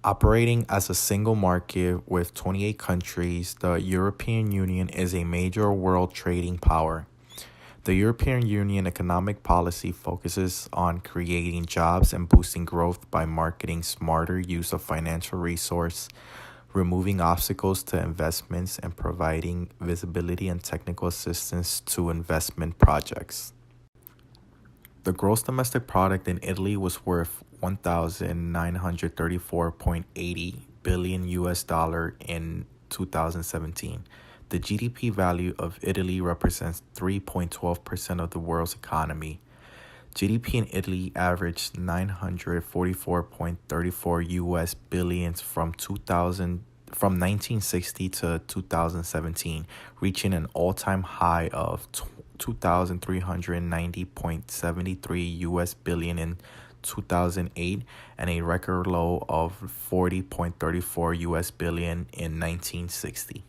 Operating as a single market with 28 countries, the European Union is a major world trading power. The European Union economic policy focuses on creating jobs and boosting growth by marketing smarter use of financial resource, removing obstacles to investments, and providing visibility and technical assistance to investment projects. The gross domestic product in Italy was worth 1,934.80 billion US dollar in 2017. The GDP value of Italy represents 3.12% of the world's economy. GDP in Italy averaged 944.34 US billions from 1960 to 2017, reaching an all-time high of 2,390.73 US billion in 2008 and a record low of 40.34 US billion in 1960.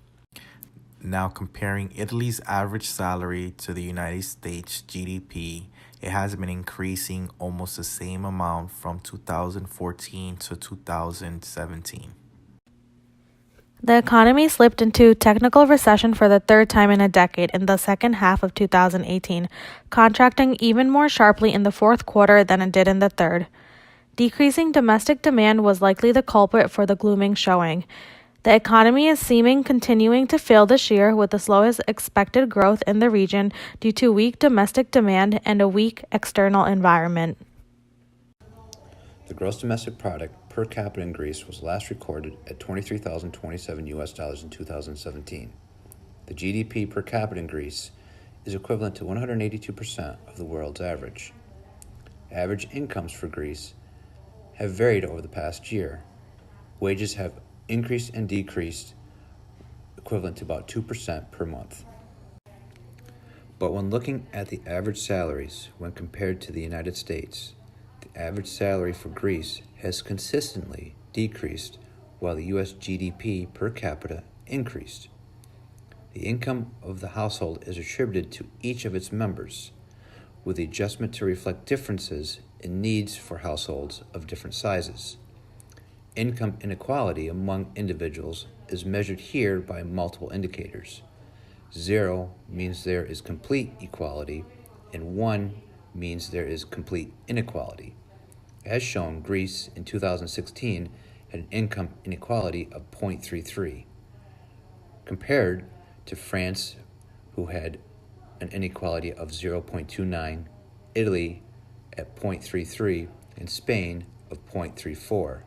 Now, comparing Italy's average salary to the United States GDP, it has been increasing almost the same amount from 2014 to 2017. The economy slipped into technical recession for the third time in a decade in the second half of 2018, contracting even more sharply in the fourth quarter than it did in the third. Decreasing domestic demand was likely the culprit for the glooming showing. The economy is continuing to fail this year with the slowest expected growth in the region due to weak domestic demand and a weak external environment. The gross domestic product per capita in Greece was last recorded at 23,027 US dollars in 2017. The GDP per capita in Greece is equivalent to 182% of the world's average. Average incomes for Greece have varied over the past year. Wages have increased and decreased, equivalent to about 2% per month. But when looking at the average salaries when compared to the United States, the average salary for Greece has consistently decreased while the U.S. GDP per capita increased. The income of the household is attributed to each of its members, with the adjustment to reflect differences in needs for households of different sizes. Income inequality among individuals is measured here by multiple indicators. 0 means there is complete equality, and 1 means there is complete inequality. As shown, Greece in 2016 had an income inequality of 0.33, compared to France, who had an inequality of 0.29, Italy at 0.33, and Spain of 0.34.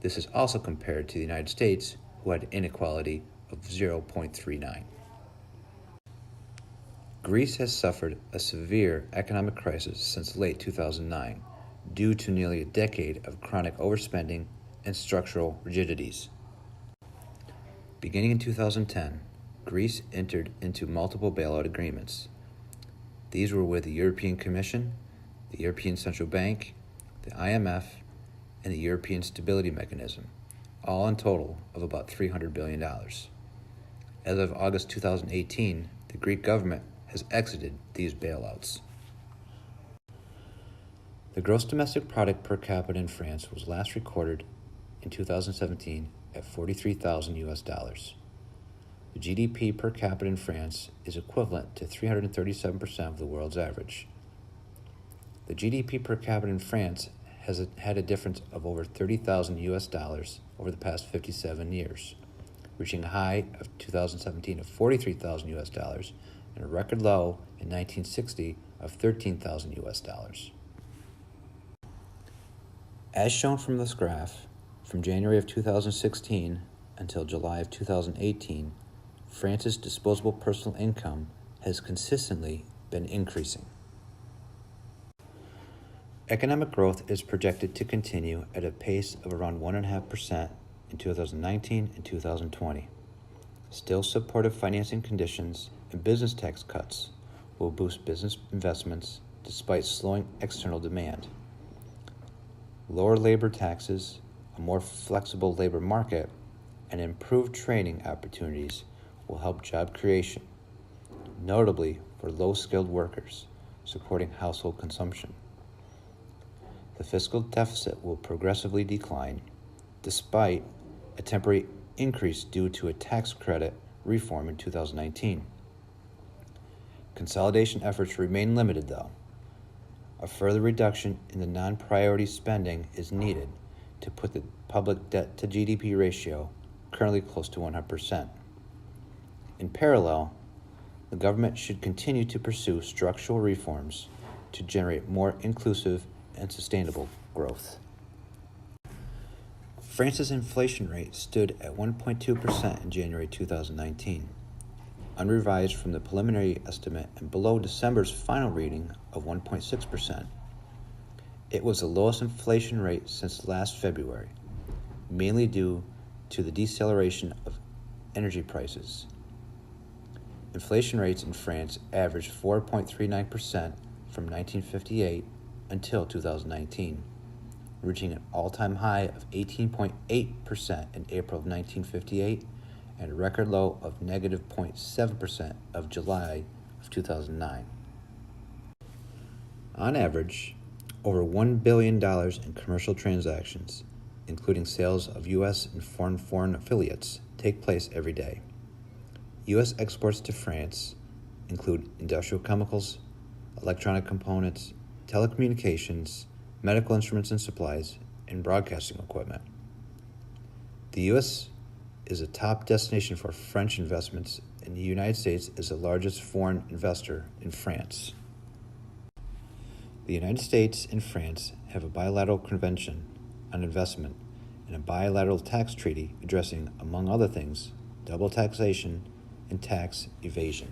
This is also compared to the United States, who had an inequality of 0.39. Greece has suffered a severe economic crisis since late 2009 due to nearly a decade of chronic overspending and structural rigidities. Beginning in 2010, Greece entered into multiple bailout agreements. These were with the European Commission, the European Central Bank, the IMF, and the European Stability Mechanism, all in total of about $300 billion. As of August 2018, the Greek government has exited these bailouts. The gross domestic product per capita in France was last recorded in 2017 at 43,000 US dollars. The GDP per capita in France is equivalent to 337% of the world's average. The GDP per capita in France has had a difference of over 30,000 US dollars over the past 57 years, reaching a high of 2017 of 43,000 US dollars and a record low in 1960 of 13,000 US dollars. As shown from this graph, from January of 2016 until July of 2018, France's disposable personal income has consistently been increasing. Economic growth is projected to continue at a pace of around 1.5% in 2019 and 2020. Still supportive financing conditions and business tax cuts will boost business investments despite slowing external demand. Lower labor taxes, a more flexible labor market, and improved training opportunities will help job creation, notably for low-skilled workers, supporting household consumption. The fiscal deficit will progressively decline, despite a temporary increase due to a tax credit reform in 2019. Consolidation efforts remain limited, though. A further reduction in the non-priority spending is needed to put the public debt to GDP ratio currently close to 100%. In parallel, the government should continue to pursue structural reforms to generate more inclusive and sustainable growth. France's inflation rate stood at 1.2% in January 2019, unrevised from the preliminary estimate and below December's final reading of 1.6%. It was the lowest inflation rate since last February, mainly due to the deceleration of energy prices. Inflation rates in France averaged 4.39% from 1958 until 2019, reaching an all-time high of 18.8% in April of 1958 and a record low of negative 0.7% of July of 2009. On average, over $1 billion in commercial transactions, including sales of U.S. and foreign affiliates, take place every day. U.S. exports to France include industrial chemicals, electronic components, telecommunications, medical instruments and supplies, and broadcasting equipment. The U.S. is a top destination for French investments, and the United States is the largest foreign investor in France. The United States and France have a bilateral convention on investment and a bilateral tax treaty addressing, among other things, double taxation and tax evasion.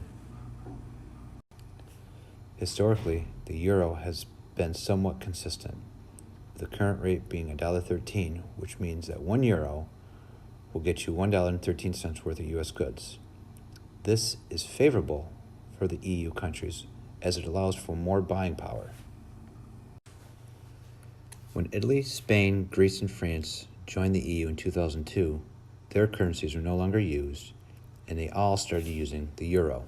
Historically, the euro has been somewhat consistent, with the current rate being $1.13, which means that €1 will get you $1.13 worth of U.S. goods. This is favorable for the EU countries as it allows for more buying power. When Italy, Spain, Greece, and France joined the EU in 2002, their currencies were no longer used, and they all started using the euro.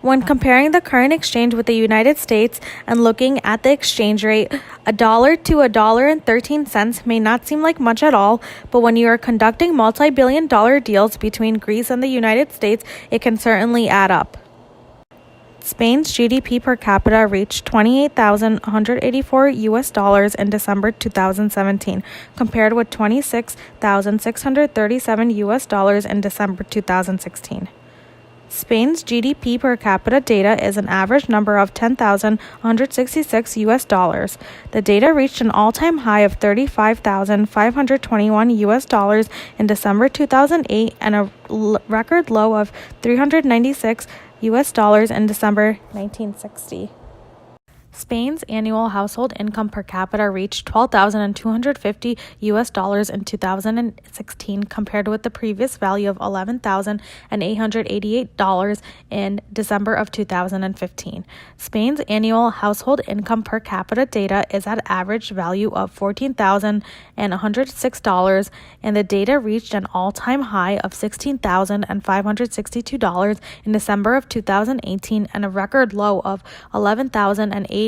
When comparing the current exchange with the United States and looking at the exchange rate, $1 to $1.13 may not seem like much at all, but when you are conducting multi-billion-dollar deals between Greece and the United States, it can certainly add up. Spain's GDP per capita reached $28,184 in December 2017, compared with $26,637 in December 2016. Spain's GDP per capita data is an average number of $10,166. The data reached an all-time high of $35,521 in December 2008 and a record low of $396 in December 1960. Spain's annual household income per capita reached $12,250 in 2016, compared with the previous value of $11,888 in December of 2015. Spain's annual household income per capita data is at average value of $14,106, and the data reached an all-time high of $16,562 in December of 2018 and a record low of $11,880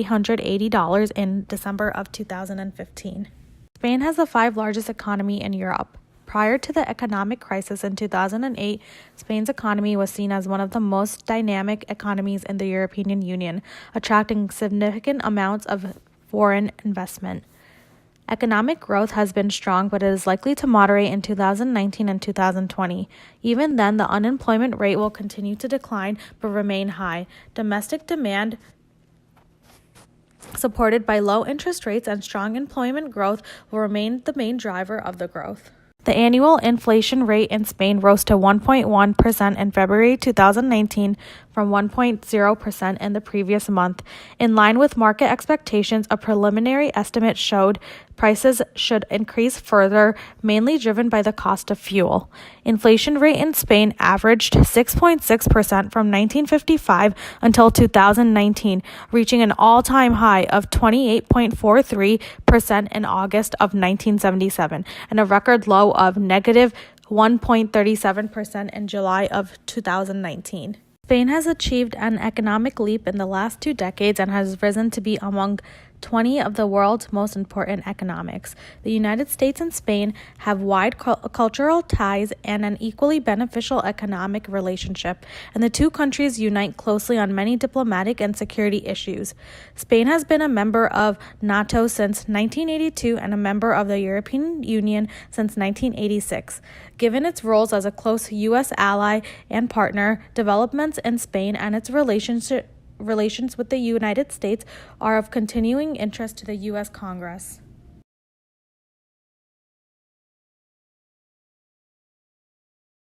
in December of 2015. Spain has the 5th largest economy in Europe. Prior to the economic crisis in 2008, Spain's economy was seen as one of the most dynamic economies in the European Union, attracting significant amounts of foreign investment. Economic growth has been strong, but it is likely to moderate in 2019 and 2020. Even then, the unemployment rate will continue to decline but remain high. Domestic demand, supported by low interest rates and strong employment growth, will remain the main driver of the growth. The annual inflation rate in Spain rose to 1.1% in February 2019 from 1.0% in the previous month. In line with market expectations, a preliminary estimate showed prices should increase further, mainly driven by the cost of fuel. Inflation rate in Spain averaged 6.6% from 1955 until 2019, reaching an all-time high of 28.43% in August of 1977 and a record low of negative 1.37% in July of 2019. Spain has achieved an economic leap in the last 2 decades and has risen to be among 20 of the world's most important economics. The United States and Spain have wide cultural ties and an equally beneficial economic relationship, and the two countries unite closely on many diplomatic and security issues. Spain has been a member of NATO since 1982 and a member of the European Union since 1986. Given its roles as a close U.S. ally and partner, developments in Spain and its relations with the United States are of continuing interest to the U.S. Congress.